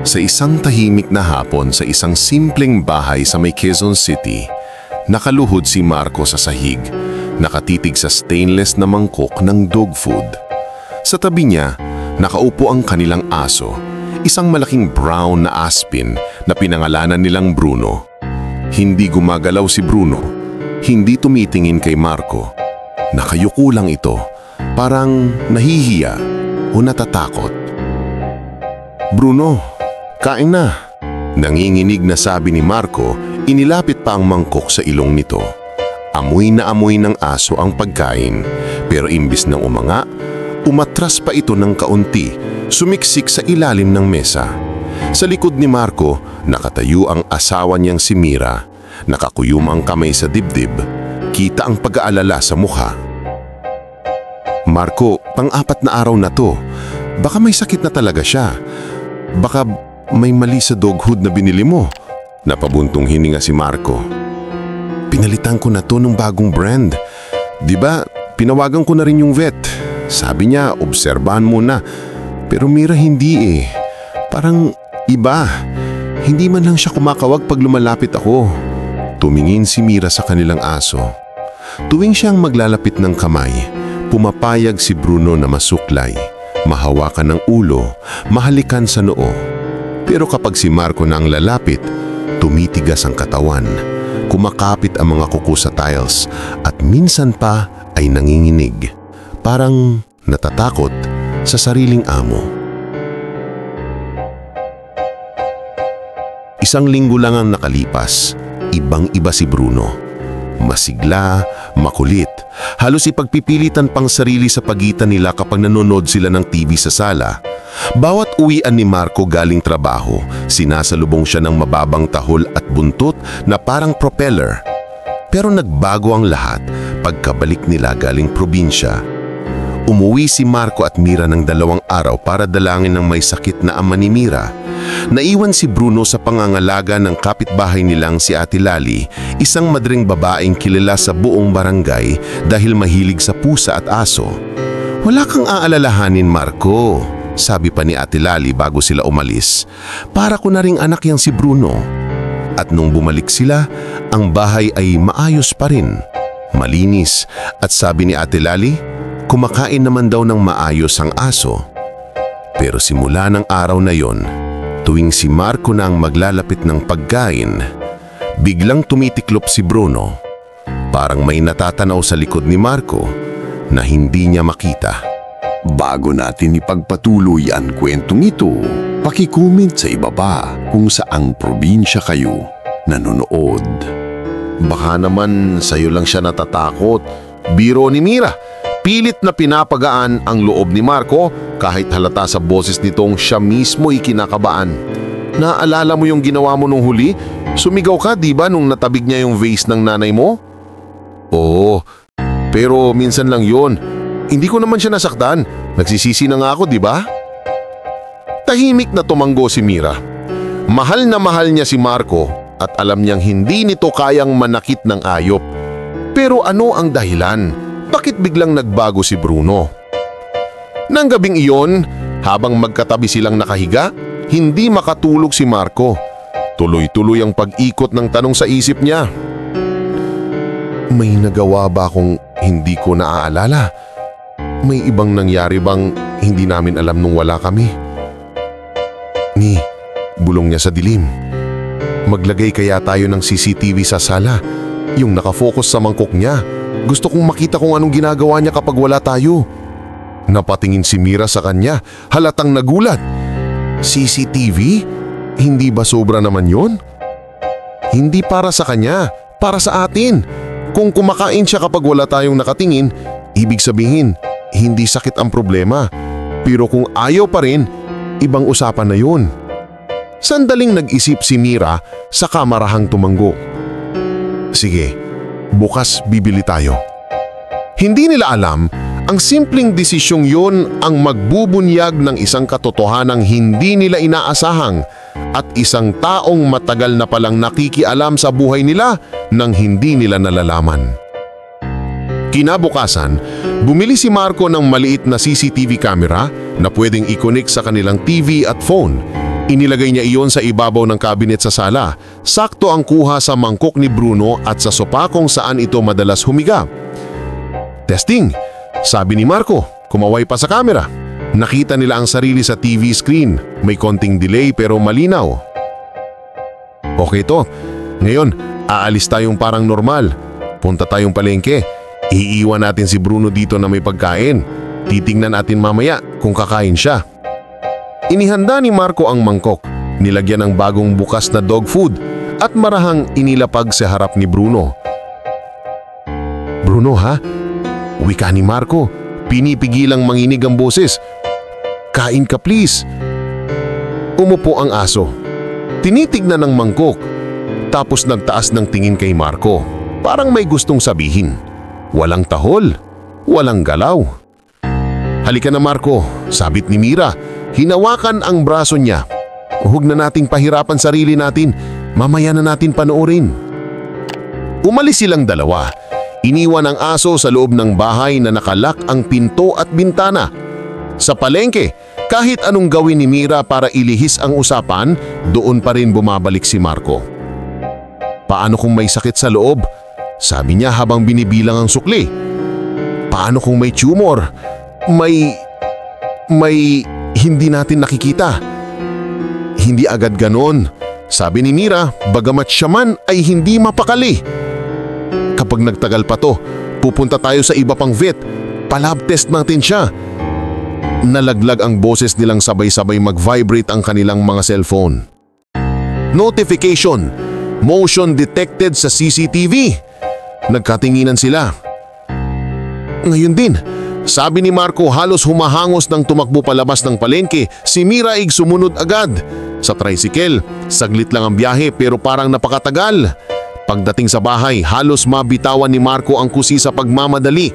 Sa isang tahimik na hapon sa isang simpleng bahay sa may Quezon City, nakaluhod si Marco sa sahig, nakatitig sa stainless na mangkok ng dog food. Sa tabi niya, nakaupo ang kanilang aso, isang malaking brown na aspin na pinangalanan nilang Bruno. Hindi gumagalaw si Bruno, hindi tumitingin kay Marco. Nakayuko lang ito, parang nahihiya o natatakot. "Bruno, kain na." Nanginginig na sabi ni Marco, inilapit pa ang mangkok sa ilong nito. Amoy na amoy ng aso ang pagkain, pero imbis ng umanga, umatras pa ito ng kaunti, sumiksik sa ilalim ng mesa. Sa likod ni Marco, nakatayo ang asawa niyang si Mira. Nakakuyom ang kamay sa dibdib, kita ang pag-aalala sa mukha. "Marco, pang-apat na araw na to. Baka may sakit na talaga siya. Baka may mali sa dog food na binili mo." Napabuntong hininga si Marco. "Pinalitan ko na to ng bagong brand. Di ba, pinawagan ko na rin yung vet. Sabi niya, obserbahan mo na. Pero Mira, hindi eh. Parang iba. Hindi man lang siya kumakawag pag lumalapit ako." Tumingin si Mira sa kanilang aso. Tuwing siyang maglalapit ng kamay, pumapayag si Bruno na masuklay, mahawakan ng ulo, mahalikan sa noo. Pero kapag si Marco na ang lalapit, tumitigas ang katawan, kumakapit ang mga kuko sa tiles at minsan pa ay nanginginig, parang natatakot sa sariling amo. Isang linggo lang ang nakalipas, ibang-iba si Bruno. Masigla, makulit, halos ipagpipilitan pang sarili sa pagitan nila kapag nanonood sila ng TV sa sala. Bawat uwian ni Marco galing trabaho, sinasalubong siya ng mababang tahol at buntot na parang propeller. Pero nagbago ang lahat pagkabalik nila galing probinsya. Umuwi si Marco at Mira ng 2 araw para dalangin ng may sakit na ama ni Mira. Naiwan si Bruno sa pangangalaga ng kapitbahay nilang si Ate Lali, isang madring babaeng kilala sa buong barangay dahil mahilig sa pusa at aso. "Wala kang aalalahanin, Marco," sabi pa ni Ate Lali bago sila umalis. "Para ko na ring anak yang si Bruno." At nung bumalik sila, ang bahay ay maayos pa rin, malinis, at sabi ni Ate Lali, kumakain naman daw ng maayos ang aso. Pero simula ng araw na yon, tuwing si Marco na ang maglalapit ng pagkain, biglang tumitiklop si Bruno. Parang may natatanaw sa likod ni Marco na hindi niya makita. Bago natin ipagpatuloy ang kwentong ito, paki-comment sa ibaba kung saang probinsya kayo nanonood. Baka naman sa'yo lang siya natatakot. Biro ni Mira. Pilit na pinapagaan ang loob ni Marco kahit halata sa boses nitong siya mismo ikinakabaan. "Naalala mo yung ginawa mo nung huli? Sumigaw ka, di ba, nung natabig niya yung vase ng nanay mo?" "Oo, pero minsan lang yun. Hindi ko naman siya nasaktan. Nagsisisi na nga ako, di ba?" Tahimik na tumanggo si Mira. Mahal na mahal niya si Marco at alam niyang hindi nito kayang manakit ng ayop. Pero ano ang dahilan? Bakit biglang nagbago si Bruno? Nang gabing iyon, habang magkatabi silang nakahiga, hindi makatulog si Marco. Tuloy-tuloy ang pag-ikot ng tanong sa isip niya. May nagawa ba akong hindi ko naaalala? May ibang nangyari bang hindi namin alam nung wala kami? Bulong niya sa dilim. Maglagay kaya tayo ng CCTV sa sala, yung nakafocus sa mangkok niya. Gusto kong makita kung anong ginagawa niya kapag wala tayo. Napatingin si Mira sa kanya, halatang nagulat. CCTV? Hindi ba sobra naman yon? Hindi para sa kanya, para sa atin. Kung kumakain siya kapag wala tayong nakatingin, ibig sabihin, hindi sakit ang problema. Pero kung ayaw pa rin, ibang usapan na yun. Sandaling nag-isip si Mira, saka marahang tumanggo. Sige, bukas bibili tayo. Hindi nila alam, ang simpleng desisyong yun ang magbubunyag ng isang katotohanang hindi nila inaasahang at isang taong matagal na palang nakikialam sa buhay nila nang hindi nila nalalaman. Kinabukasan, bumili si Marco ng maliit na CCTV camera na pwedeng i-connect sa kanilang TV at phone. Inilagay niya iyon sa ibabaw ng cabinet sa sala. Sakto ang kuha sa mangkok ni Bruno at sa sopa kung saan ito madalas humiga. Testing, sabi ni Marco, kumaway pa sa camera. Nakita nila ang sarili sa TV screen. May konting delay pero malinaw. Okay to. Ngayon, aalis tayong parang normal. Punta tayong palengke. Iiwan natin si Bruno dito na may pagkain. Titingnan natin mamaya kung kakain siya. Inihanda ni Marco ang mangkok, nilagyan ng bagong bukas na dog food at marahang inilapag sa harap ni Bruno. Bruno ha? Wika ni Marco, pinipigilang manginig ang boses. Kain ka please. Umupo ang aso. Tinitignan ng mangkok, tapos nagtaas ng tingin kay Marco. Parang may gustong sabihin. Walang tahol, walang galaw. Halika na Marco, sabit ni Mira. Hinawakan ang braso niya. Huwag na nating pahirapan sarili natin. Mamaya na natin panoorin. Umalis silang dalawa. Iniwan ang aso sa loob ng bahay na nakalak ang pinto at bintana. Sa palengke, kahit anong gawin ni Mira para ilihis ang usapan, doon pa rin bumabalik si Marco. Paano kung may sakit sa loob? Sabi niya habang binibilang ang sukli. Paano kung may tumor? May hindi natin nakikita. Hindi agad ganon. Sabi ni Mira, bagamat siya man ay hindi mapakali. Kapag nagtagal pa to, pupunta tayo sa iba pang vet. Palab test natin siya. Nalaglag ang boses nilang sabay-sabay mag-vibrate ang kanilang mga cellphone. Notification. Motion detected sa CCTV. Nagkatinginan sila. Ngayon din, sabi ni Marco halos humahangos nang tumakbo palabas ng palengke, si Mira ay sumunod agad. Sa tricycle, saglit lang ang biyahe pero parang napakatagal. Pagdating sa bahay, halos mabitawan ni Marco ang kusi sa pagmamadali.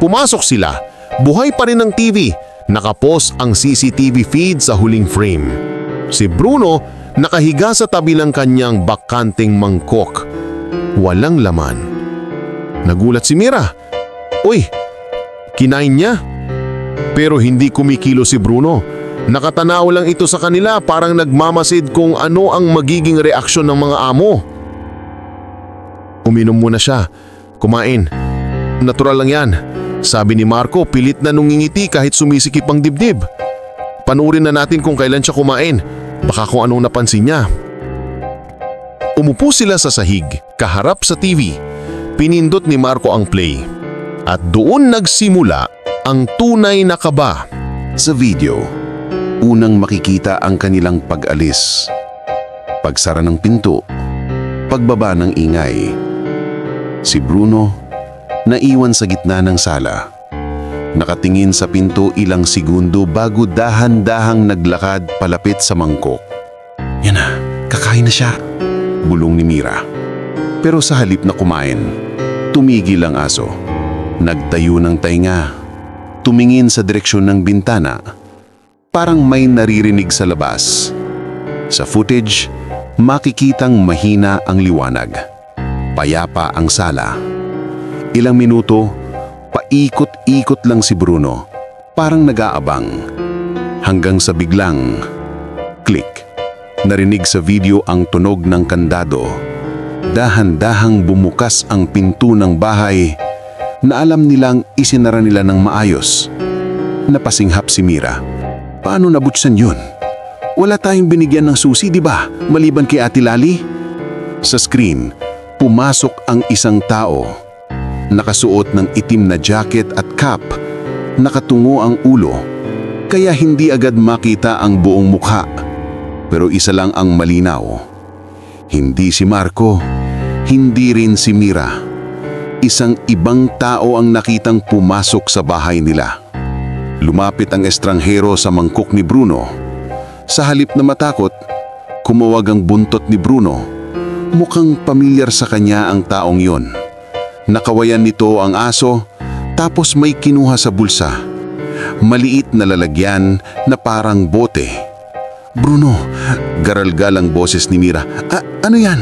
Pumasok sila, buhay pa rin ang TV, nakapos ang CCTV feed sa huling frame. Si Bruno nakahiga sa tabi ng kanyang bakanting mangkok. Walang laman. Nagulat si Mira. Uy! Kinain niya. Pero hindi kumikilo si Bruno. Nakatanaw lang ito sa kanila parang nagmamasid kung ano ang magiging reaksyon ng mga amo. Uminom muna siya. Kumain. Natural lang yan. Sabi ni Marco pilit na nungingiti kahit sumisikip ang dibdib. Panurin na natin kung kailan siya kumain. Baka kung anong napansin niya. Umupo sila sa sahig, kaharap sa TV. Pinindot ni Marco ang play. At doon nagsimula ang tunay na kaba. Sa video, unang makikita ang kanilang pag-alis. Pagsara ng pinto, pagbaba ng ingay. Si Bruno, naiwan sa gitna ng sala. Nakatingin sa pinto ilang segundo bago dahan-dahang naglakad palapit sa mangkok. Yan na, kakain na siya, bulong ni Mira. Pero sa halip na kumain, tumigil ang aso. Nagtayo ng tainga, tumingin sa direksyon ng bintana. Parang may naririnig sa labas. Sa footage, makikitang mahina ang liwanag. Payapa ang sala. Ilang minuto, paikot-ikot lang si Bruno, parang nag-aabang. Hanggang sa biglang, click. Narinig sa video ang tunog ng kandado. Dahan-dahang bumukas ang pinto ng bahay na alam nilang isinara nila ng maayos. Napasinghap si Mira. Paano nabuksan yun? Wala tayong binigyan ng susi, di ba? Maliban kay Ate Lali? Sa screen, pumasok ang isang tao. Nakasuot ng itim na jacket at cap. Nakatungo ang ulo. Kaya hindi agad makita ang buong mukha. Pero isa lang ang malinaw. Hindi si Marco. Hindi rin si Mira. Isang ibang tao ang nakitang pumasok sa bahay nila. Lumapit ang estranghero sa mangkok ni Bruno. Sa halip na matakot, kumuwag ang buntot ni Bruno. Mukhang pamilyar sa kanya ang taong yon. Nakawayan nito ang aso, tapos may kinuha sa bulsa. Maliit na lalagyan na parang bote. Bruno, garalgal ang boses ni Mira. Ano yan?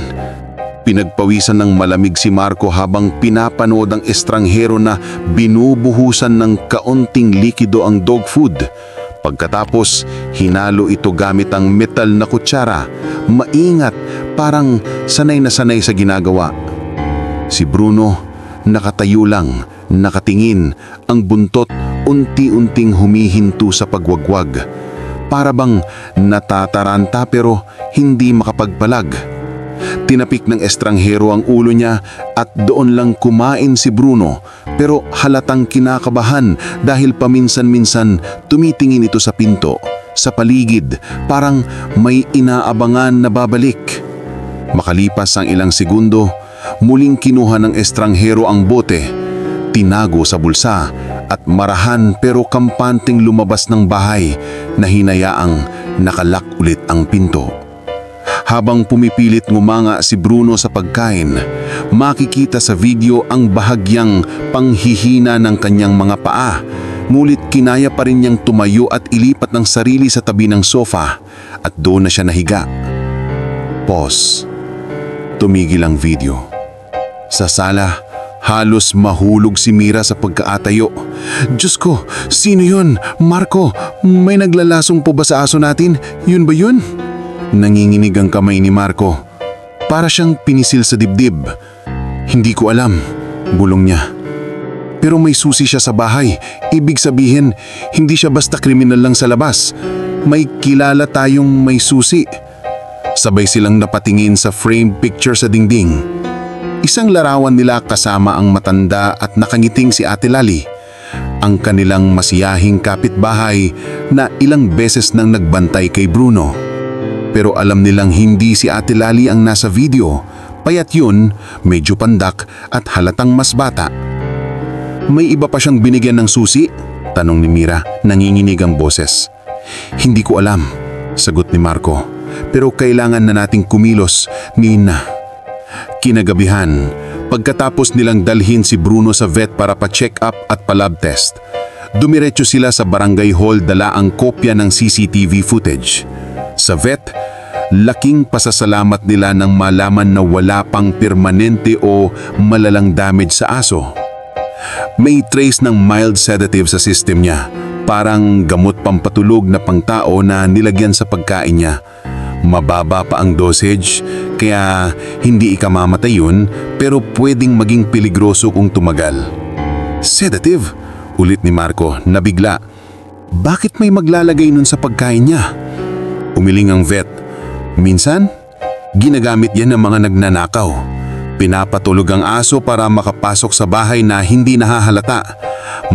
Pinagpawisan ng malamig si Marco habang pinapanood ang estranghero na binubuhusan ng kaunting likido ang dog food. Pagkatapos, hinalo ito gamit ang metal na kutsara. Maingat, parang sanay na sanay sa ginagawa. Si Bruno, nakatayo lang, nakatingin, ang buntot unti-unting humihinto sa pagwagwag. Para bang natataranta pero hindi makapagpalag. Tinapik ng estranghero ang ulo niya at doon lang kumain si Bruno, pero halatang kinakabahan dahil paminsan-minsan tumitingin ito sa pinto, sa paligid, parang may inaabangan na babalik. Makalipas ang ilang segundo, muling kinuha ng estranghero ang bote, tinago sa bulsa at marahan pero kampanteng lumabas ng bahay na hinayaang nakalak ulit ang pinto. Habang pumipilit ngumanga si Bruno sa pagkain, makikita sa video ang bahagyang panghihina ng kanyang mga paa. Ngunit kinaya pa rin niyang tumayo at ilipat ng sarili sa tabi ng sofa at doon na siya nahiga. Pause. Tumigil ang video. Sa sala, halos mahulog si Mira sa pagkaatayo. Diyos ko, sino yun? Marco, may naglalasong po ba sa aso natin? Yun ba yun? Nanginginig ang kamay ni Marco. Para siyang pinisil sa dibdib. Hindi ko alam, bulong niya. Pero may susi siya sa bahay. Ibig sabihin, hindi siya basta kriminal lang sa labas. May kilala tayong may susi. Sabay silang napatingin sa frame picture sa dingding. Isang larawan nila kasama ang matanda at nakangiting si Ate Lali, ang kanilang masiyahing kapitbahay na ilang beses nang nagbantay kay Bruno. Pero alam nilang hindi si Ate Lali ang nasa video, payat yun, medyo pandak at halatang mas bata. May iba pa siyang binigyan ng susi? Tanong ni Mira, nanginginig ang boses. Hindi ko alam, sagot ni Marco, pero kailangan na nating kumilos, Nina. Kinagabihan, pagkatapos nilang dalhin si Bruno sa vet para pa-check up at pa-lab test, dumiretso sila sa barangay hall dala ang kopya ng CCTV footage. Sa vet, laking pasasalamat nila nang malaman na wala pang permanente o malalang damage sa aso. May trace ng mild sedative sa system niya, parang gamot pampatulog na pangtao na nilagyan sa pagkain niya. Mababa pa ang dosage, kaya hindi ikamamatay yun, pero pwedeng maging peligroso kung tumagal. Sedative? Ulit ni Marco, nabigla. Bakit may maglalagay nun sa pagkain niya? Umiling ang vet. Minsan, ginagamit yan ng mga nagnanakaw. Pinapatulog ang aso para makapasok sa bahay na hindi nahahalata.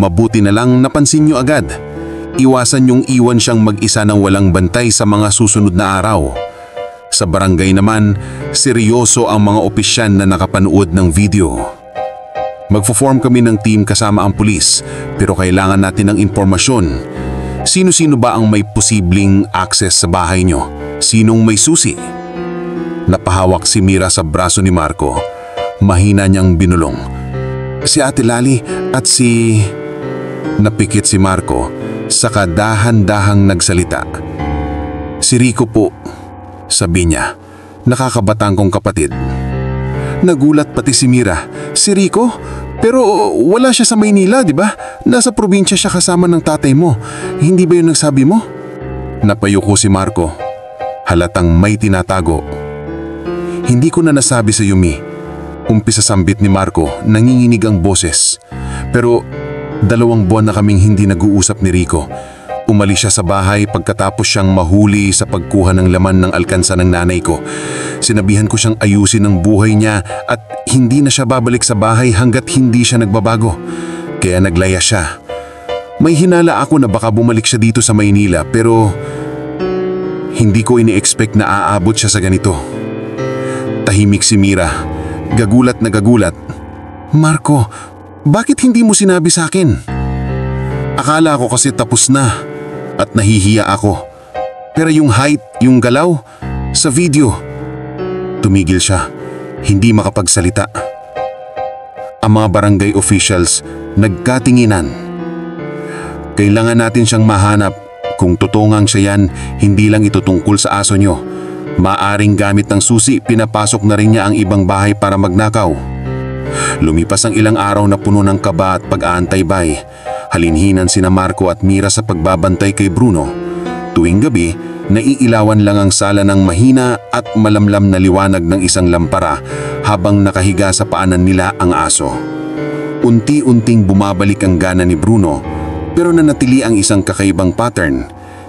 Mabuti na lang napansin nyo agad. Iwasan yung iwan siyang mag-isa ng walang bantay sa mga susunod na araw. Sa barangay naman, seryoso ang mga opisyan na nakapanood ng video. Magfo-form kami ng team kasama ang pulis, pero kailangan natin ng impormasyon. Sino-sino ba ang may posibleng access sa bahay nyo? Sinong may susi? Napahawak si Mira sa braso ni Marco. Mahina niyang binulong. Si Ate Lali at si... Napikit si Marco, saka dahan-dahang nagsalita. Si Rico po, sabi niya, nakakabatang kong kapatid. Nagulat pati si Mira. Si Rico? Pero wala siya sa Maynila, di ba? Nasa probinsya siya kasama ng tatay mo. Hindi ba yun nagsabi mo? Napayuko si Marco. Halatang may tinatago. Hindi ko na nasabi sa Yumi. Umpisa sambit ni Marco, nanginginig ang boses. Pero 2 buwan na kaming hindi nag-uusap ni Rico. Umalis siya sa bahay pagkatapos siyang mahuli sa pagkuha ng laman ng alkansa ng nanay ko. Sinabihan ko siyang ayusin ang buhay niya at hindi na siya babalik sa bahay hanggat hindi siya nagbabago. Kaya naglaya siya. May hinala ako na baka bumalik siya dito sa Maynila pero hindi ko ini-expect na aabot siya sa ganito. Tahimik si Mira. Gagulat na gagulat. Marco, bakit hindi mo sinabi sa akin? Akala ko kasi tapos na at nahihiya ako. Pero yung height, yung galaw, sa video. Tumigil siya, hindi makapagsalita. Ang mga barangay officials nagkatinginan. Kailangan natin siyang mahanap. Kung tutungang siya yan, hindi lang ito tungkol sa aso nyo. Maaring gamit ng susi, pinapasok na rin niya ang ibang bahay para magnakaw. Lumipas ang ilang araw na puno ng kaba at pag-aantay-bay. Halinhinan sina Marco at Mira sa pagbabantay kay Bruno. Tuwing gabi, naiilawan lang ang sala ng mahina at malamlam na liwanag ng isang lampara habang nakahiga sa paanan nila ang aso. Unti-unting bumabalik ang gana ni Bruno, pero nanatili ang isang kakaibang pattern.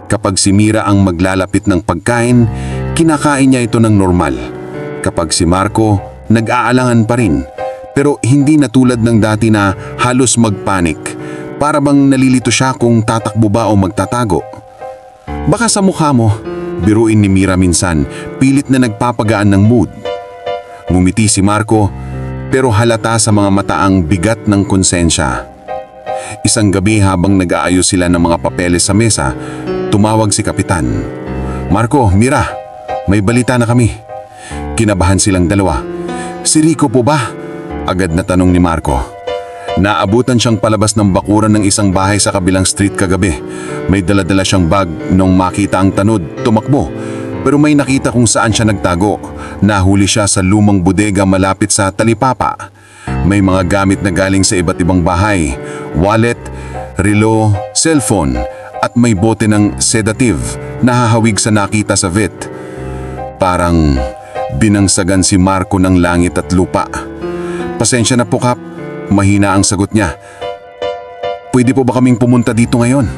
Kapag si Mira ang maglalapit ng pagkain, kinakain niya ito ng normal. Kapag si Marco, nag-aalangan pa rin, pero hindi na tulad ng dati na halos magpanik. Para bang nalilito siya kung tatakbo ba o magtatago. Baka sa mukha mo, biruin ni Mira minsan, pilit na nagpapagaan ng mood. Ngumiti si Marco, pero halata sa mga mata ang bigat ng konsensya. Isang gabi habang nag-aayos sila ng mga papeles sa mesa, tumawag si Kapitan. "Marco, Mira, may balita na kami." Kinabahan silang dalawa. "Si Rico po ba?" agad na tanong ni Marco. Naabutan siyang palabas ng bakuran ng isang bahay sa kabilang street kagabi. May dala-dala siyang bag. Nung makita ang tanod, tumakbo. Pero may nakita kung saan siya nagtago. Nahuli siya sa lumang bodega malapit sa talipapa. May mga gamit na galing sa iba't ibang bahay. Wallet, relo, cellphone, at may bote ng sedative na hahawig sa nakita sa vet. Parang binangsagan si Marco ng langit at lupa. "Pasensya na po, Kap." Mahina ang sagot niya. "Pwede po ba kaming pumunta dito ngayon?"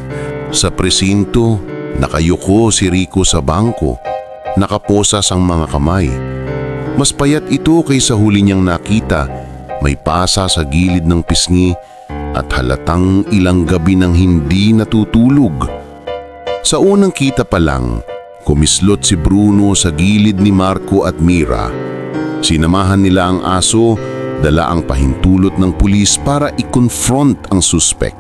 Sa presinto, nakayuko si Rico sa bangko. Nakaposas ang mga kamay. Mas payat ito kaysa huli niyang nakita. May pasa sa gilid ng pisngi at halatang ilang gabi nang hindi natutulog. Sa unang kita pa lang, kumislot si Bruno sa gilid ni Marco at Mira. Sinamahan nila ang aso, dala ang pahintulot ng pulis para i-confront ang suspek.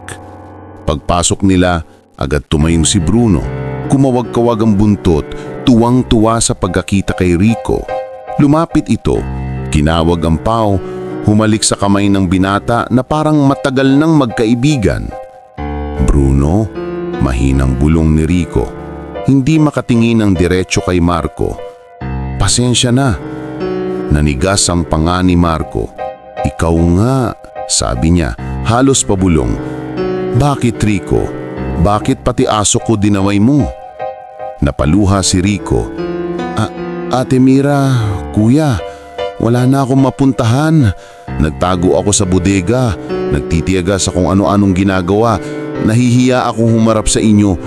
Pagpasok nila, agad tumayo si Bruno. Kumawag-kawag ang buntot, tuwang-tuwa sa pagkakita kay Rico. Lumapit ito, kinawag ang pao, humalik sa kamay ng binata na parang matagal nang magkaibigan. "Bruno," mahinang bulong ni Rico. Hindi makatingin ng diretso kay Marco. "Pasensya na." Nanigas ang panga ni Marco. "Ikaw nga," sabi niya, halos pabulong. "Bakit, Rico? Bakit pati aso ko dinaway mo?" Napaluha si Rico. Ate Mira, kuya, wala na akong mapuntahan. Nagtago ako sa bodega, nagtitiyaga sa kung ano-anong ginagawa. Nahihiya akong humarap sa inyo.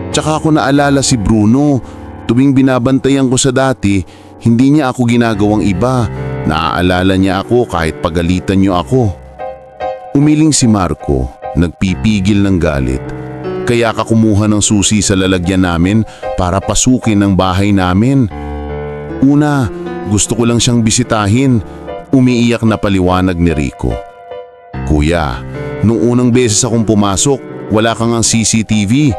Tsaka ako naalala si Bruno. Tuwing binabantayan ko sa dati, hindi niya ako ginagawang iba. Naaalala niya ako kahit pagalitan niyo ako." Umiling si Marco, nagpipigil ng galit. "Kaya ka kumuha ng susi sa lalagyan namin para pasukin ang bahay namin. Una, gusto ko lang siyang bisitahin." Umiiyak na paliwanag ni Rico. "Kuya, nung unang beses akong pumasok, wala kang ang CCTV.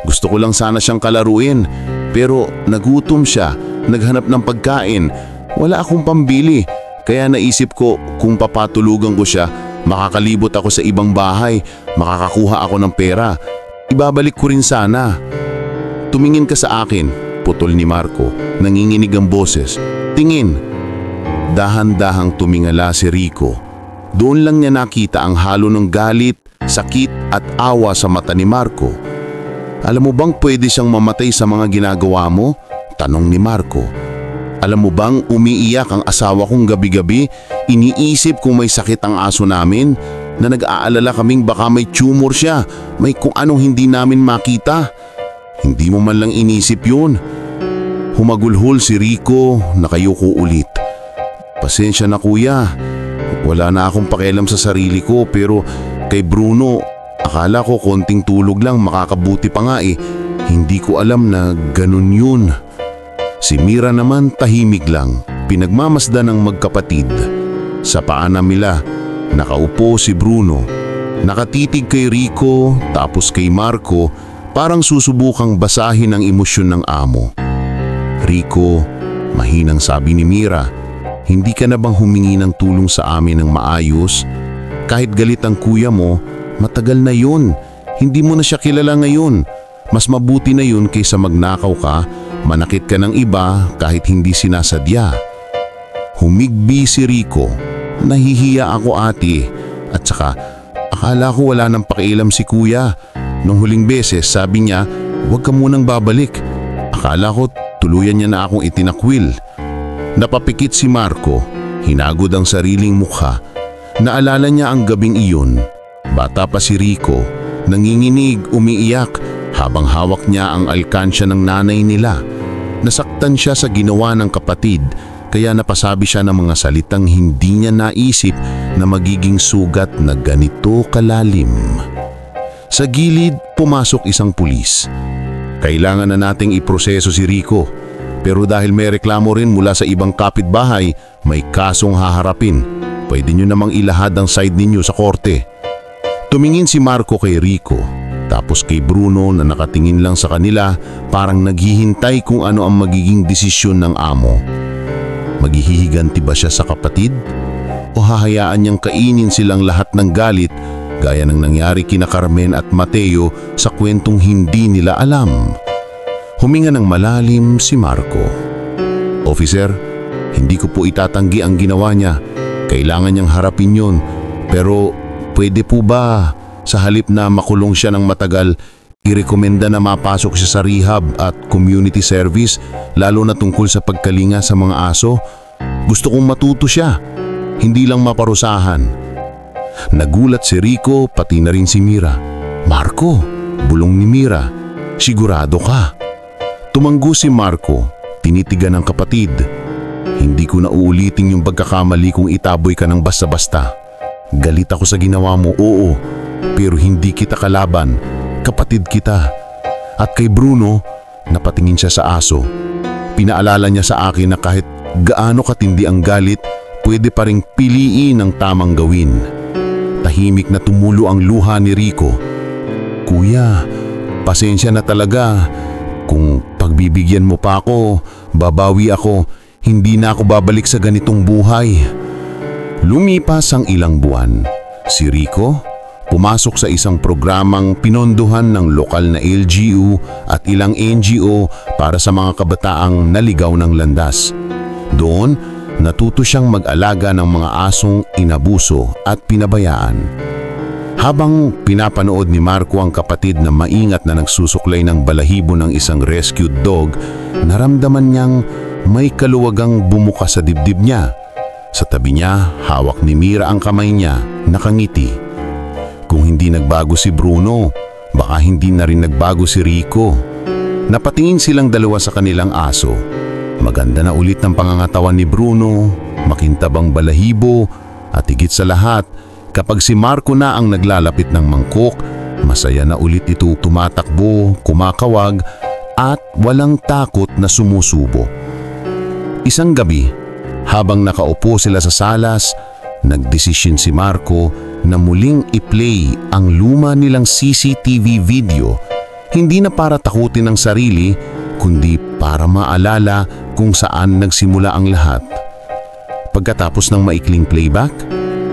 Gusto ko lang sana siyang kalaruin. Pero nagutom siya, naghanap ng pagkain. Wala akong pambili, kaya naisip ko kung papatulugan ko siya, makakalibot ako sa ibang bahay, makakakuha ako ng pera. Ibabalik ko rin sana." "Tumingin ka sa akin," putol ni Marco, nanginginig ang boses. "Tingin." Dahan-dahang tumingala si Rico. Doon lang niya nakita ang halo ng galit, sakit at awa sa mata ni Marco. "Alam mo bang pwede siyang mamatay sa mga ginagawa mo?" tanong ni Marco. "Alam mo bang umiiyak ang asawa kong gabi-gabi, iniisip kung may sakit ang aso namin, na nag-aalala kaming baka may tumor siya, may kung anong hindi namin makita. Hindi mo man lang inisip yun." Humagulhol si Rico, nakayuko ulit. "Pasensya na kuya, wala na akong pakialam sa sarili ko, pero kay Bruno, akala ko konting tulog lang makakabuti pa nga eh. Hindi ko alam na ganun yun." Si Mira naman tahimik lang, pinagmamasdan ng magkapatid. Sa paanan nila, nakaupo si Bruno. Nakatitig kay Rico tapos kay Marco, parang susubukang basahin ang emosyon ng amo. "Rico," mahinang sabi ni Mira, "hindi ka na bang humingi ng tulong sa amin ng maayos? Kahit galit ang kuya mo, matagal na yun. Hindi mo na siya kilala ngayon. Mas mabuti na yun kaysa magnakaw ka, manakit ka ng iba kahit hindi sinasadya." Humigbi si Rico. "Nahihiya ako ate, at saka Akala ko wala nang pakialam si kuya. Nung huling beses sabi niya, huwag ka munang babalik. Akala ko tuluyan niya na akong itinakwil. Napapikit si Marco, hinagod ang sariling mukha. Naalala niya ang gabing iyon. Bata pa si Rico, nanginginig, umiiyak habang hawak niya ang alkansya ng nanay nila. Nasaktan siya sa ginawa ng kapatid, kaya napasabi siya ng mga salitang hindi niya naisip na magiging sugat na ganito kalalim. Sa gilid, pumasok isang pulis. Kailangan na nating iproseso si Rico, pero dahil may reklamo rin mula sa ibang kapitbahay, may kasong haharapin. Pwede nyo namang ilahad ang side ninyo sa korte. Tumingin si Marco kay Rico, tapos kay Bruno na nakatingin lang sa kanila, parang naghihintay kung ano ang magiging desisyon ng amo. Maghihiganti ba siya sa kapatid? O hahayaan niyang kainin silang lahat ng galit gaya ng nangyari kina Carmen at Mateo sa kwentong hindi nila alam? Huminga ng malalim si Marco. Officer, hindi ko po itatanggi ang ginawa niya. Kailangan niyang harapin yun. Pero pwede po ba sa halip na makulong siya ng matagal, irekomenda na mapasok siya sa rehab at community service, lalo na tungkol sa pagkalinga sa mga aso? Gusto kong matuto siya, hindi lang maparusahan. Nagulat si Rico, pati na rin si Mira. Marco, bulong ni Mira, sigurado ka? Tumanggo si Marco, tinitigan ng kapatid. Hindi ko na uulitin yung pagkakamali kung itaboy ka ng basta-basta. Galit ako sa ginawa mo, oo, pero hindi kita kalaban, kapatid kita. At kay Bruno, napatingin siya sa aso. Pinaalala niya sa akin na kahit gaano katindi ang galit, pwede pa ring piliin ang tamang gawin. Tahimik na tumulo ang luha ni Rico. Kuya, pasensya na talaga. Kung pagbibigyan mo pa ako, babawi ako. Hindi na ako babalik sa ganitong buhay. Lumipas ang ilang buwan. Si Rico pumasok sa isang programang pinondohan ng lokal na LGU at ilang NGO para sa mga kabataang naligaw ng landas. Doon, natuto siyang mag-alaga ng mga asong inabuso at pinabayaan. Habang pinapanood ni Marco ang kapatid na maingat na nagsusuklay ng balahibo ng isang rescued dog, naramdaman niyang may kaluwagang bumukas sa dibdib niya. Sa tabi niya, hawak ni Mira ang kamay niya, nakangiti. Kung hindi nagbago si Bruno, baka hindi na rin nagbago si Rico. Napatingin silang dalawa sa kanilang aso. Maganda na ulit ng pangangatawan ni Bruno, makintabang balahibo, at higit sa lahat, kapag si Marco na ang naglalapit ng mangkok, masaya na ulit ito tumatakbo, kumakawag, at walang takot na sumusubo. Isang gabi, habang nakaupo sila sa salas, nagdesisyon si Marco na muling i-play ang luma nilang CCTV video, hindi na para takutin ang sarili, kundi para maalala kung saan nagsimula ang lahat. Pagkatapos ng maikling playback,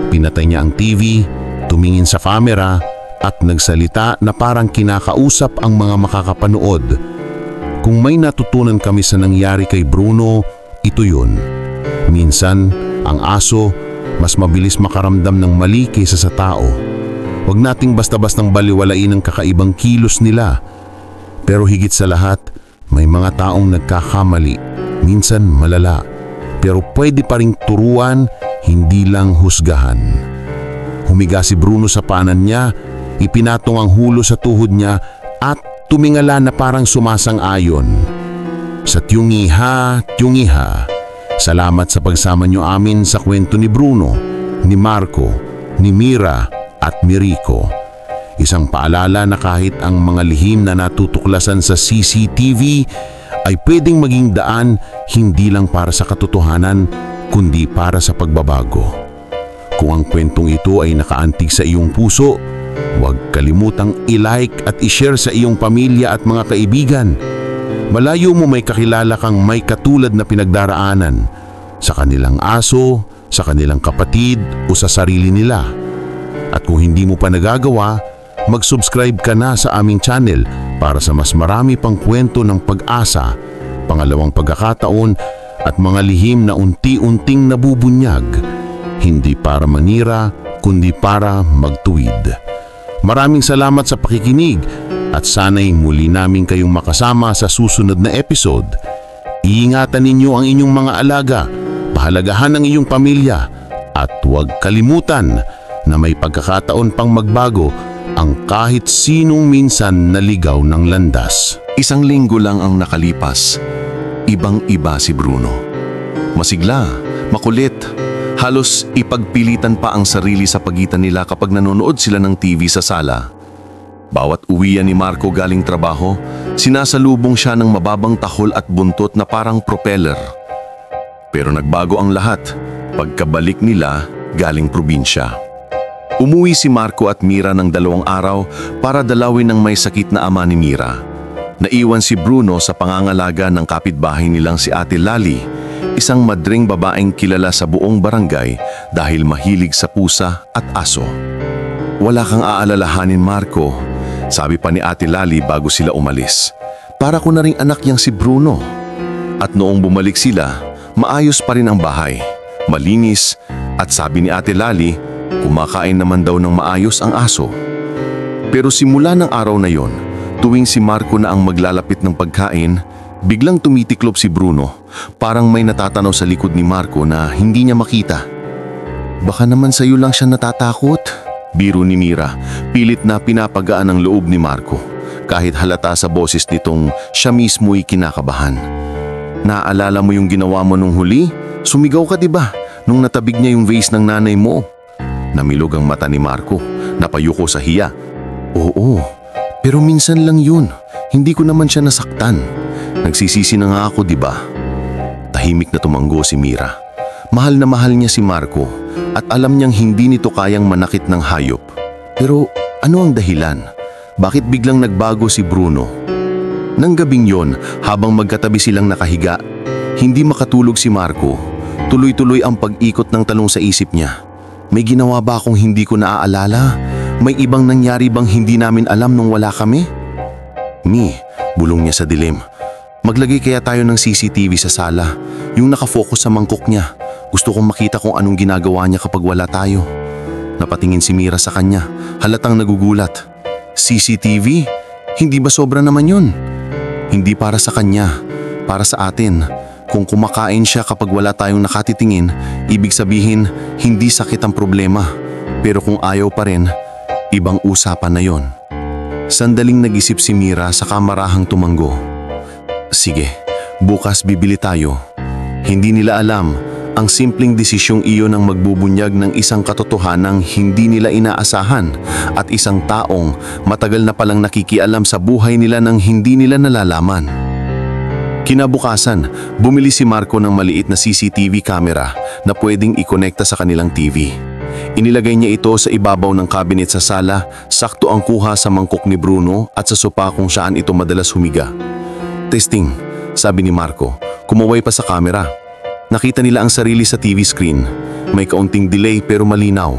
pinatay niya ang TV, tumingin sa camera at nagsalita na parang kinakausap ang mga makakapanood. Kung may natutunan kami sa nangyari kay Bruno, ito yun. Minsan, ang aso mas mabilis makaramdam ng mali kaysa sa tao. Huwag nating basta-bastang baliwalain ang kakaibang kilos nila. Pero higit sa lahat, may mga taong nagkakamali, minsan malala, pero pwede pa ring turuan, hindi lang husgahan. Humiga si Bruno sa paanan niya, ipinatong ang hulo sa tuhod niya at tumingala na parang sumasang-ayon. Sa tiyungiha, salamat sa pagsama niyo amin sa kwento ni Bruno, ni Marco, ni Mira at ni Rico. Isang paalala na kahit ang mga lihim na natutuklasan sa CCTV ay pwedeng maging daan hindi lang para sa katotohanan kundi para sa pagbabago. Kung ang kwentong ito ay nakaantig sa iyong puso, huwag kalimutang i-like at i-share sa iyong pamilya at mga kaibigan. Malayo mo may kakilala kang may katulad na pinagdaraanan sa kanilang aso, sa kanilang kapatid o sa sarili nila. At kung hindi mo pa nagagawa, mag-subscribe ka na sa aming channel para sa mas marami pang kwento ng pag-asa, pangalawang pagkakataon at mga lihim na unti-unting nabubunyag, hindi para manira kundi para magtuwid. Maraming salamat sa pakikinig at sana'y muli namin kayong makasama sa susunod na episode. Iingatan ninyo ang inyong mga alaga, pahalagahan ang iyong pamilya, at huwag kalimutan na may pagkakataon pang magbago ang kahit sinong minsan naligaw ng landas. Isang linggo lang ang nakalipas. Ibang-iba si Bruno. Masigla, makulit, halos ipagpilitan pa ang sarili sa pagitan nila kapag nanonood sila ng TV sa sala. Bawat uwian ni Marco galing trabaho, sinasalubong siya ng mababang tahol at buntot na parang propeller. Pero nagbago ang lahat pagkabalik nila galing probinsya. Umuwi si Marco at Mira ng 2 araw para dalawin ng may sakit na ama ni Mira. Naiwan si Bruno sa pangangalaga ng kapitbahay nilang si Ate Lali, isang madring babaeng kilala sa buong barangay dahil mahilig sa pusa at aso. Wala kang aalalahanin, Marco, sabi pa ni Ate Lali bago sila umalis. Para ko na ring anak niyang si Bruno. At noong bumalik sila, maayos pa rin ang bahay. Malinis at sabi ni Ate Lali, kumakain naman daw ng maayos ang aso. Pero simula ng araw na yon, tuwing si Marco na ang maglalapit ng pagkain, biglang tumitiklop si Bruno, parang may natatanaw sa likod ni Marco na hindi niya makita. Baka naman sa'yo lang siya natatakot, biro ni Mira, pilit na pinapagaan ang loob ni Marco, kahit halata sa boses nitong siya mismo'y kinakabahan. Naaalala mo yung ginawa mo nung huli? Sumigaw ka diba nung natabig niya yung vase ng nanay mo? Namilog ang mata ni Marco, napayuko sa hiya. Oo, pero minsan lang yun. Hindi ko naman siya nasaktan. Nagsisisi na nga ako, diba? Tahimik na tumanggo si Mira. Mahal na mahal niya si Marco at alam niyang hindi nito kayang manakit ng hayop. Pero ano ang dahilan? Bakit biglang nagbago si Bruno? Nang gabing yon, habang magkatabi silang nakahiga, hindi makatulog si Marco. Tuloy-tuloy ang pag-ikot ng talong sa isip niya. May ginawa ba akong hindi ko naaalala? May ibang nangyari bang hindi namin alam nung wala kami? Mi, bulong niya sa dilim. Maglagay kaya tayo ng CCTV sa sala, yung nakafocus sa mangkok niya. Gusto kong makita kung anong ginagawa niya kapag wala tayo. Napatingin si Mira sa kanya, halatang nagugulat. CCTV? Hindi ba sobra naman yun? Hindi para sa kanya, para sa atin. Kung kumakain siya kapag wala tayong nakatitingin, ibig sabihin hindi sakit ang problema. Pero kung ayaw pa rin, ibang usapan na yon. Sandaling nag-isip si Mira sa kamarahang tumanggo. Sige, bukas bibili tayo. Hindi nila alam, ang simpleng desisyong iyon ang magbubunyag ng isang katotohanang hindi nila inaasahan at isang taong matagal na palang nakikialam sa buhay nila nang hindi nila nalalaman. Kinabukasan, bumili si Marco ng maliit na CCTV camera na pwedeng ikonekta sa kanilang TV. Inilagay niya ito sa ibabaw ng cabinet sa sala, sakto ang kuha sa mangkok ni Bruno at sa sopa kung saan ito madalas humiga. Testing, sabi ni Marco, kumaway pa sa camera. Nakita nila ang sarili sa TV screen. May kaunting delay pero malinaw.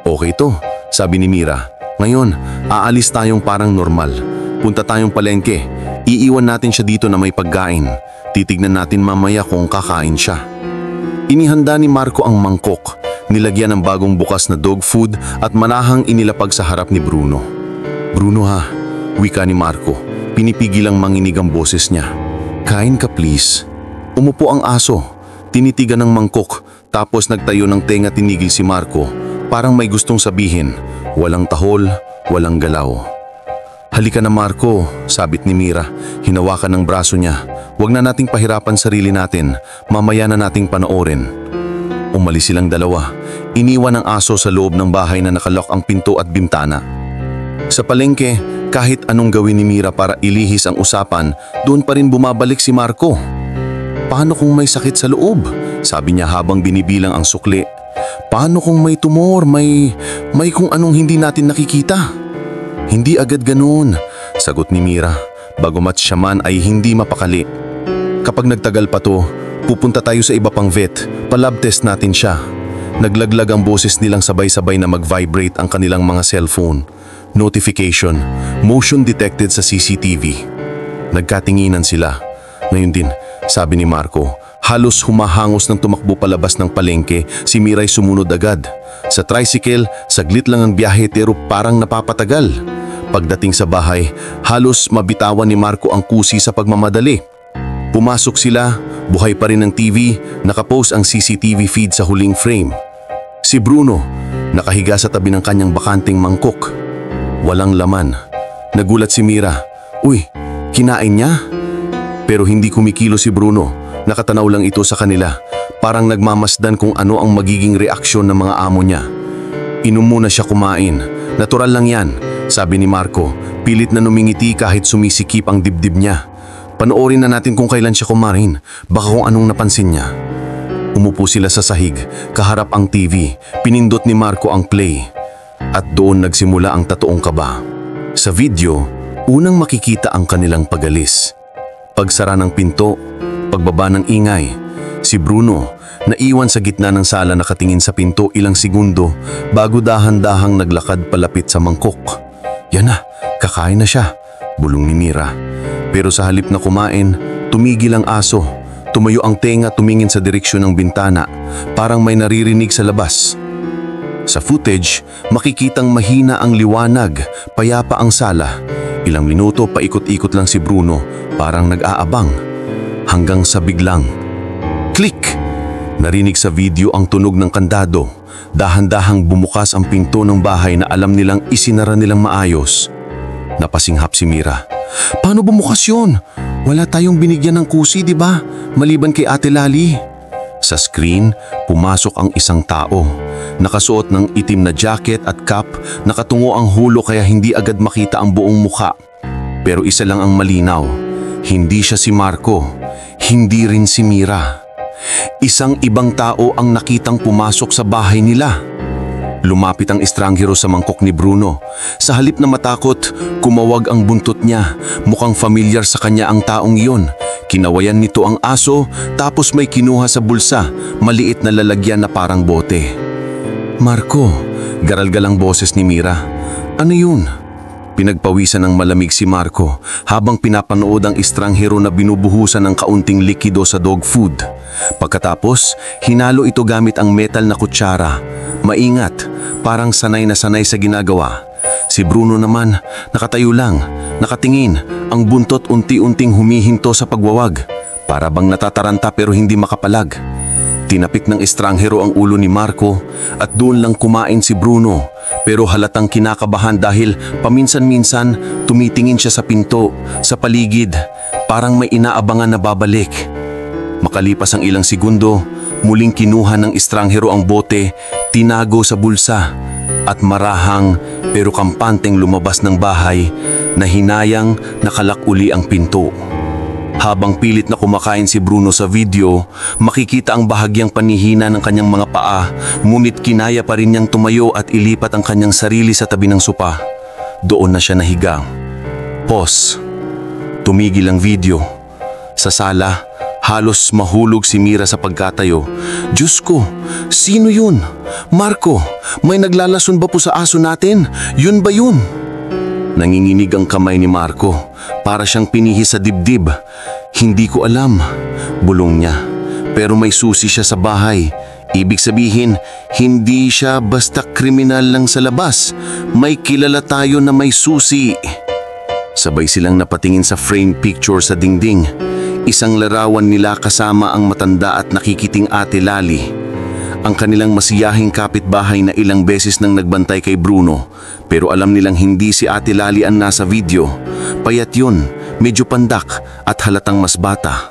Okay to, sabi ni Mira. Ngayon, aalis tayong parang normal. Punta tayong palengke. Iiwan natin siya dito na may pagkain. Titignan natin mamaya kung kakain siya. Inihanda ni Marco ang mangkok. Nilagyan ng bagong bukas na dog food at manahang inilapag sa harap ni Bruno. Bruno ha, wika ni Marco. Pinipigil ang manginig ang boses niya. Kain ka please. Umupo ang aso. Tinitigan ng mangkok. Tapos nagtayo ng tenga tinigil si Marco. Parang may gustong sabihin. Walang tahol, walang galaw. Halika na Marco, sabit ni Mira. Hinawakan ng braso niya. Huwag na nating pahirapan sarili natin. Mamaya na nating panoorin. Umalis silang dalawa. Iniwan ang aso sa loob ng bahay na nakalok ang pinto at bintana. Sa palengke, kahit anong gawin ni Mira para ilihis ang usapan, doon pa rin bumabalik si Marco. Paano kung may sakit sa loob? Sabi niya habang binibilang ang sukli. Paano kung may tumor, may kung anong hindi natin nakikita? Hindi agad ganoon, sagot ni Mira, bagumat siya man ay hindi mapakali. Kapag nagtagal pa to, pupunta tayo sa iba pang vet, palab test natin siya. Naglaglag ang boses nilang sabay-sabay na mag-vibrate ang kanilang mga cellphone. Notification, motion detected sa CCTV. Nagkatinginan sila. Ngayon din, sabi ni Marco, Halos humahangos ng tumakbo palabas ng palengke, si Mira'y sumunod agad. Sa tricycle, saglit lang ang biyahe pero parang napapatagal. Pagdating sa bahay, halos mabitawan ni Marco ang kusi sa pagmamadali. Pumasok sila, buhay pa rin ang TV, nakapost ang CCTV feed sa huling frame. Si Bruno, nakahiga sa tabi ng kanyang bakanting mangkok. Walang laman. Nagulat si Mira. Uy, kinain niya? Pero hindi kumikilo si Bruno. Nakatanaw lang ito sa kanila. Parang nagmamasdan kung ano ang magiging reaksyon ng mga amo niya. Inom muna siya kumain. Natural lang yan, sabi ni Marco. Pilit na numingiti kahit sumisikip ang dibdib niya. Panoorin na natin kung kailan siya kumain. Baka kung anong napansin niya. Umupo sila sa sahig, kaharap ang TV. Pinindot ni Marco ang play. At doon nagsimula ang totoong kaba. Sa video, unang makikita ang kanilang pag-alis. Pagsara ng pinto, pagbaba ng ingay. Si Bruno, naiwan sa gitna ng sala nakatingin sa pinto ilang segundo bago dahan-dahang naglakad palapit sa mangkok. Yan na, kakain na siya, bulong ni Mira. Pero sa halip na kumain, tumigil ang aso. Tumayo ang tenga tumingin sa direksyon ng bintana, parang may naririnig sa labas. Sa footage, makikitang mahina ang liwanag, payapa ang sala. Ilang minuto paikot-ikot lang si Bruno, parang nag-aabang. Hanggang sa biglang, click! Narinig sa video ang tunog ng kandado. Dahan-dahang bumukas ang pinto ng bahay na alam nilang isinara nilang maayos. Napasinghap si Mira. Paano bumukas yun? Wala tayong binigyan ng kusi, di ba? Maliban kay Ate Lali. Sa screen, pumasok ang isang tao. Nakasuot ng itim na jacket at cap, nakatungo ang hulo kaya hindi agad makita ang buong mukha. Pero isa lang ang malinaw. Hindi siya si Marco. Hindi rin si Mira. Isang ibang tao ang nakitang pumasok sa bahay nila. Lumapit ang estranghero sa mangkok ni Bruno. Sa halip na matakot, kumawag ang buntot niya. Mukhang familiar sa kanya ang taong iyon. Kinawayan nito ang aso, tapos may kinuha sa bulsa, maliit na lalagyan na parang bote. Marco, garalgalang boses ni Mira. Ano yun? Pinagpawisan ng malamig si Marco habang pinapanood ang estranghero na binubuhusan ng kaunting likido sa dog food. Pagkatapos, hinalo ito gamit ang metal na kutsara. Maingat, parang sanay na sanay sa ginagawa. Si Bruno naman, nakatayo lang, nakatingin, ang buntot unti-unting humihinto sa pagwawag. Para bang natataranta pero hindi makapalag. Tinapik ng estranghero ang ulo ni Marco at doon lang kumain si Bruno. Pero halatang kinakabahan dahil paminsan-minsan tumitingin siya sa pinto, sa paligid, parang may inaabangan na babalik. Makalipas ang ilang segundo, muling kinuha ng estranghero ang bote, tinago sa bulsa, at marahang pero kampanteng lumabas ng bahay na hinayang nakalak uli ang pinto. Habang pilit na kumakain si Bruno sa video, makikita ang bahagyang panihina ng kanyang mga paa, ngunit kinaya pa rin niyang tumayo at ilipat ang kanyang sarili sa tabi ng sopa. Doon na siya nahiga. Pause. Tumigil ang video. Sa sala, halos mahulog si Mira sa pagkatayo. Diyos ko, sino yun? Marco, may naglalason ba po sa aso natin? Yun ba yun? Nanginginig ang kamay ni Marco, para siyang pinihi sa dibdib. Hindi ko alam, bulong niya. Pero may susi siya sa bahay. Ibig sabihin, hindi siya basta kriminal lang sa labas. May kilala tayo na may susi. Sabay silang napatingin sa frame picture sa dingding. Isang larawan nila kasama ang matanda at nakikiting Ate Lali. Ang kanilang masiyahing kapitbahay na ilang beses nang nagbantay kay Bruno. Pero alam nilang hindi si Ate Lali ang nasa video. Payat yun, medyo pandak at halatang mas bata.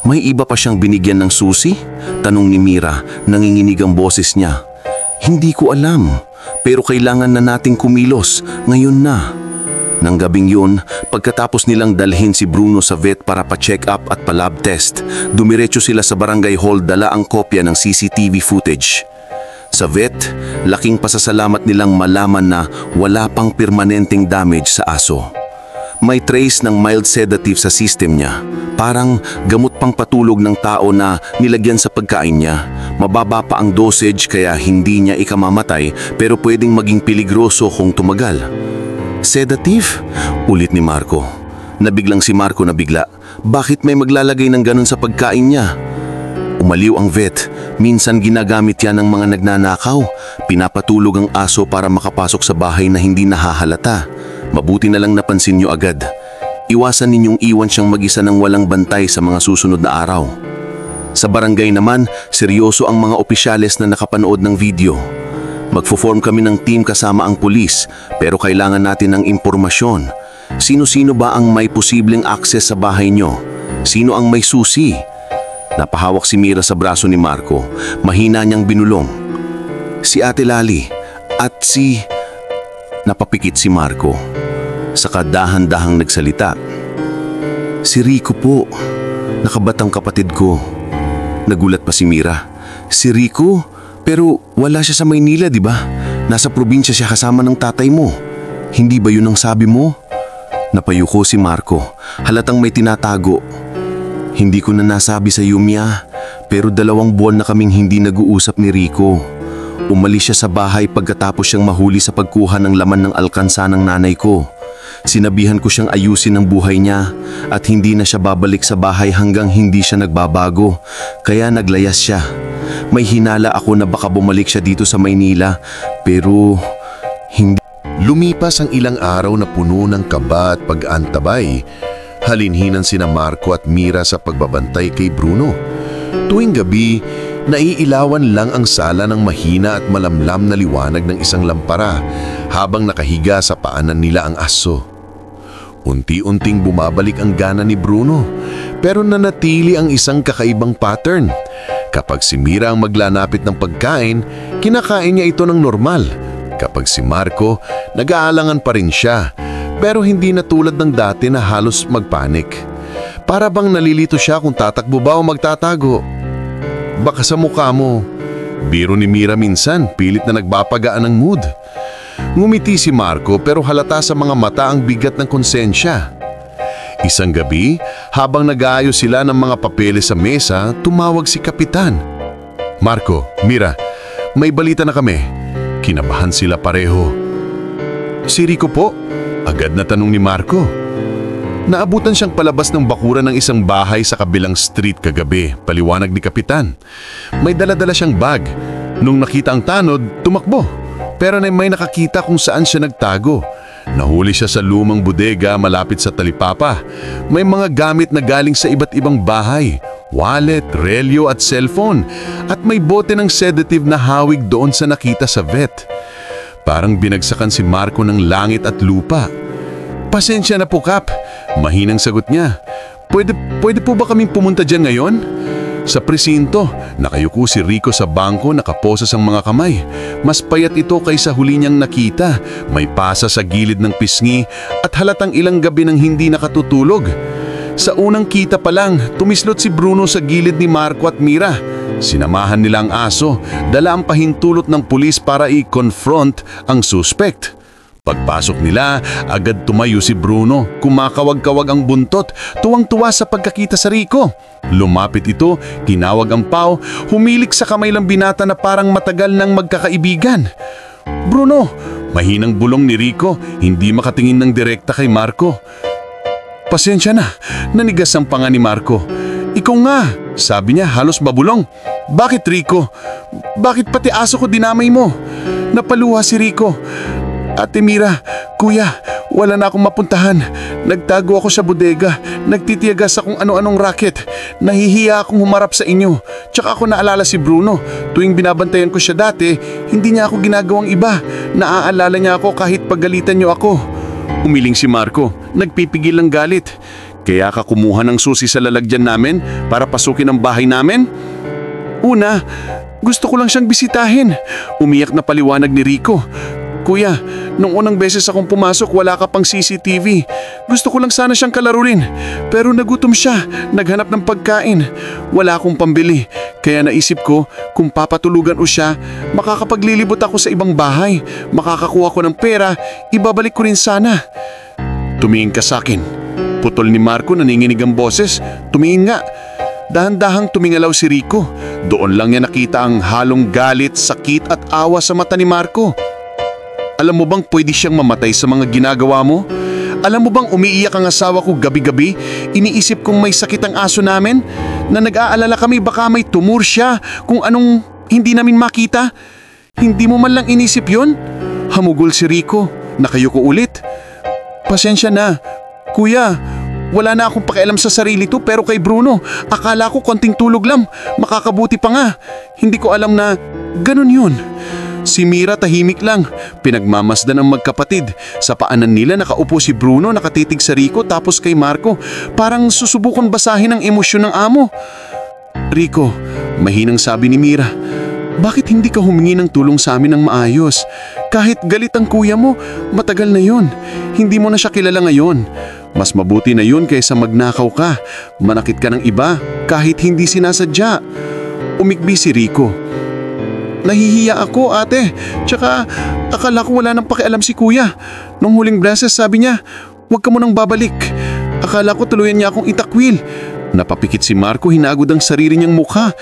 May iba pa siyang binigyan ng susi? Tanong ni Mira, nanginginig ang boses niya. Hindi ko alam, pero kailangan na nating kumilos, ngayon na. Nang gabing yun, pagkatapos nilang dalhin si Bruno sa vet para pa-check up at pa-lab test, dumiretso sila sa barangay hall dala ang kopya ng CCTV footage. Sa vet, laking pasasalamat nilang malaman na wala pang permanenteng damage sa aso. May trace ng mild sedative sa system niya, parang gamot pang patulog ng tao na nilagyan sa pagkain niya. Mababa pa ang dosage kaya hindi niya ikamamatay pero pwedeng maging peligroso kung tumagal. Sedative? Ulit ni Marco. Nabiglang si Marco na bigla. Bakit may maglalagay ng ganun sa pagkain niya? Umaliw ang vet. Minsan ginagamit yan ng mga nagnanakaw. Pinapatulog ang aso para makapasok sa bahay na hindi nahahalata. Mabuti na lang napansin nyo agad. Iwasan ninyong iwan siyang mag-isa ng walang bantay sa mga susunod na araw. Sa barangay naman, seryoso ang mga opisyales na nakapanood ng video. Magfo-form kami ng team kasama ang pulis, pero kailangan natin ng impormasyon. Sino-sino ba ang may posibleng access sa bahay nyo? Sino ang may susi? Napahawak si Mira sa braso ni Marco. Mahina niyang binulong. Si Ate Lali at si... Napapikit si Marco. Saka dahan-dahang nagsalita. Si Rico po, nakabatang kapatid ko. Nagulat pa si Mira. Si Rico? Pero wala siya sa Maynila, di ba? Nasa probinsya siya kasama ng tatay mo. Hindi ba yun ang sabi mo? Napayuko si Marco. Halatang may tinatago. Hindi ko na nasabi sa iyo, Mia, pero 2 buwan na kaming hindi nag-uusap ni Rico. Umalis siya sa bahay pagkatapos siyang mahuli sa pagkuha ng laman ng alkansa ng nanay ko. Sinabihan ko siyang ayusin ang buhay niya at hindi na siya babalik sa bahay hanggang hindi siya nagbabago. Kaya naglayas siya. May hinala ako na baka bumalik siya dito sa Maynila, pero hindi. Lumipas ang ilang araw na puno ng kaba at pag-antabay. Halinhinan sina Marco at Mira sa pagbabantay kay Bruno. Tuwing gabi, naiilawan lang ang sala ng mahina at malamlam na liwanag ng isang lampara habang nakahiga sa paanan nila ang aso. Unti-unting bumabalik ang gana ni Bruno, pero nanatili ang isang kakaibang pattern. Kapag si Mira ang maglalapit ng pagkain, kinakain niya ito ng normal. Kapag si Marco, nag-aalangan pa rin siya, pero hindi na tulad ng dati na halos magpanik. Para bang nalilito siya kung tatakbo ba o magtatago. Baka sa mukha mo. Biro ni Mira minsan, pilit na nagpapagaan ng mood. Ngumiti si Marco pero halata sa mga mata ang bigat ng konsensya. Isang gabi, habang nag-aayos sila ng mga papeles sa mesa, tumawag si Kapitan. Marco, Mira, may balita na kami. Kinabahan sila pareho. Si Rico po? Agad na tanong ni Marco. Naabutan siyang palabas ng bakuran ng isang bahay sa kabilang street kagabi, paliwanag ni Kapitan. May dala-dala siyang bag. Nung nakita ang tanod, tumakbo. Pero may nakakita kung saan siya nagtago. Nahuli siya sa lumang bodega malapit sa talipapa. May mga gamit na galing sa iba't ibang bahay. Wallet, relyo at cellphone. At may bote ng sedative na hawig doon sa nakita sa vet. Parang binagsakan si Marco ng langit at lupa. Pasensya na po, Kap. Mahinang sagot niya. Pwede po ba kaming pumunta dyan ngayon? Sa presinto, nakayuko si Rico sa bangko, nakaposas ang mga kamay. Mas payat ito kaysa huli niyang nakita. May pasa sa gilid ng pisngi at halatang ilang gabi nang hindi nakatutulog. Sa unang kita pa lang, tumislot si Bruno sa gilid ni Marco at Mira. Sinamahan nila ang aso, dala ang pahintulot ng pulis para i-confront ang suspect. Pagpasok nila, agad tumayo si Bruno, kumakawag-kawag ang buntot, tuwang-tuwa sa pagkakita sa Rico. Lumapit ito, kinawag ang pao, humilik sa kamay ng binata na parang matagal nang magkakaibigan. Bruno, mahinang bulong ni Rico, hindi makatingin ng direkta kay Marco. Pasensya na, nanigas ang panga ni Marco. Ikaw nga, sabi niya halos babulong. Bakit Rico? Bakit pati aso ko dinamay mo? Napaluha si Rico. Ate Mira, kuya, wala na akong mapuntahan. Nagtago ako sa bodega, nagtitiyaga sa kung ano-anong racket. Nahihiya akong humarap sa inyo. Tsaka ako naalala si Bruno. Tuwing binabantayan ko siya dati, hindi niya ako ginagawang iba. Naaalala niya ako kahit paggalitan niyo ako. Umiling si Marco, nagpipigil ng galit. Kaya ka kumuha ng susi sa lalagyan namin para pasukin ang bahay namin? Una, gusto ko lang siyang bisitahin. Umiyak na paliwanag ni Rico. Kuya, nung unang beses akong pumasok wala ka pang CCTV. Gusto ko lang sana siyang kalaruin. Pero nagutom siya, naghanap ng pagkain. Wala akong pambili. Kaya naisip ko, kung papatulugan o siya, makakapaglilibot ako sa ibang bahay. Makakakuha ko ng pera, ibabalik ko rin sana. Tumingin ka sa akin. Putol ni Marco, naninginig ang boses. Tumingin nga. Dahan-dahang tumingalaw si Rico. Doon lang niya nakita ang halong galit, sakit at awa sa mata ni Marco. Alam mo bang pwede siyang mamatay sa mga ginagawa mo? Alam mo bang umiiyak ang asawa ko gabi-gabi? Iniisip kong may sakit ang aso namin? Na nag-aalala kami baka may tumor siya kung anong hindi namin makita? Hindi mo man lang inisip yon? Hamugol si Rico. Nakayuko ulit. Pasensya na. Kuya, wala na akong pakialam sa sarili to pero kay Bruno, akala ko konting tulog lang. Makakabuti pa nga. Hindi ko alam na ganun yun. Si Mira tahimik lang. Pinagmamasdan ang magkapatid. Sa paanan nila nakaupo si Bruno nakatitig sa Rico tapos kay Marco. Parang susubukon basahin ang emosyon ng amo. Rico, mahinang sabi ni Mira. Bakit hindi ka humingi ng tulong sa amin ng maayos? Kahit galit ang kuya mo, matagal na yon. Hindi mo na siya kilala ngayon. Mas mabuti na yun kaysa magnakaw ka. Manakit ka ng iba kahit hindi sinasadya. Umikbi si Rico. Nahihiya ako, ate. Tsaka akala ko wala nang pakialam si kuya. Nung huling beses sabi niya, huwag ka mo nang babalik. Akala ko tuluyan niya akong itakwil. Napapikit si Marco, hinagod ang sarili niyang mukha.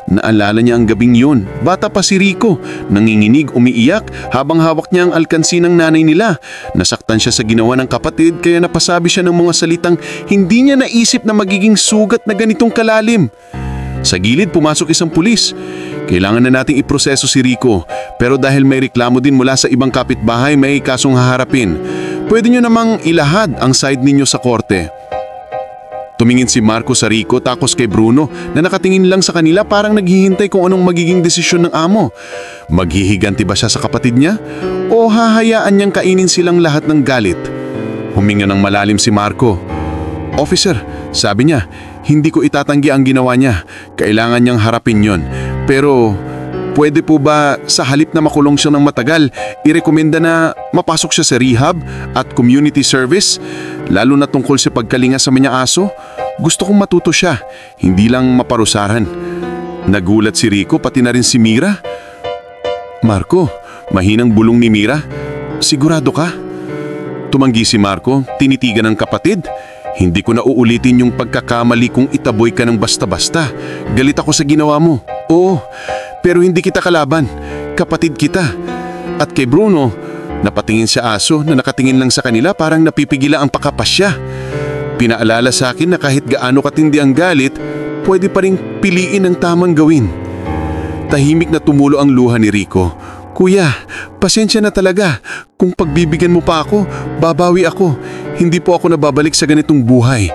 Naalala niya ang gabing yun. Bata pa si Rico, nanginginig, umiiyak habang hawak niya ang alkansi ng nanay nila. Nasaktan siya sa ginawa ng kapatid kaya napasabi siya ng mga salitang hindi niya naisip na magiging sugat na ganitong kalalim. Sa gilid pumasok isang pulis. Kailangan na nating iproseso si Rico pero dahil may reklamo din mula sa ibang kapitbahay may kasong haharapin. Pwede niyo namang ilahad ang side ninyo sa korte. Tumingin si Marco sa Rico takos kay Bruno na nakatingin lang sa kanila parang naghihintay kung anong magiging desisyon ng amo. Maghihiganti ba siya sa kapatid niya? O hahayaan niyang kainin silang lahat ng galit? Huminga ng malalim si Marco. Officer, sabi niya, hindi ko itatanggi ang ginawa niya. Kailangan niyang harapin yon. Pero pwede po ba sa halip na makulong siya ng matagal, irekomenda na mapasok siya sa rehab at community service? Lalo na tungkol sa pagkalinga sa kanyang aso? Gusto kong matuto siya, hindi lang maparusahan. Nagulat si Rico pati na rin si Mira. Marco, mahinang bulong ni Mira. Sigurado ka? Tumanggi si Marco, tinitigan ng kapatid. Hindi ko na uulitin yung pagkakamali kung itaboy ka ng basta-basta. Galit ako sa ginawa mo. Oo, pero hindi kita kalaban. Kapatid kita. At kay Bruno, napatingin sa aso na nakatingin lang sa kanila parang napipigila ang pakapasya. Pinaalala sa akin na kahit gaano katindi ang galit, pwede pa rin piliin ang tamang gawin. Tahimik na tumulo ang luha ni Rico. Kuya, pasensya na talaga. Kung pagbibigyan mo pa ako, babawi ako. Hindi po ako nababalik sa ganitong buhay.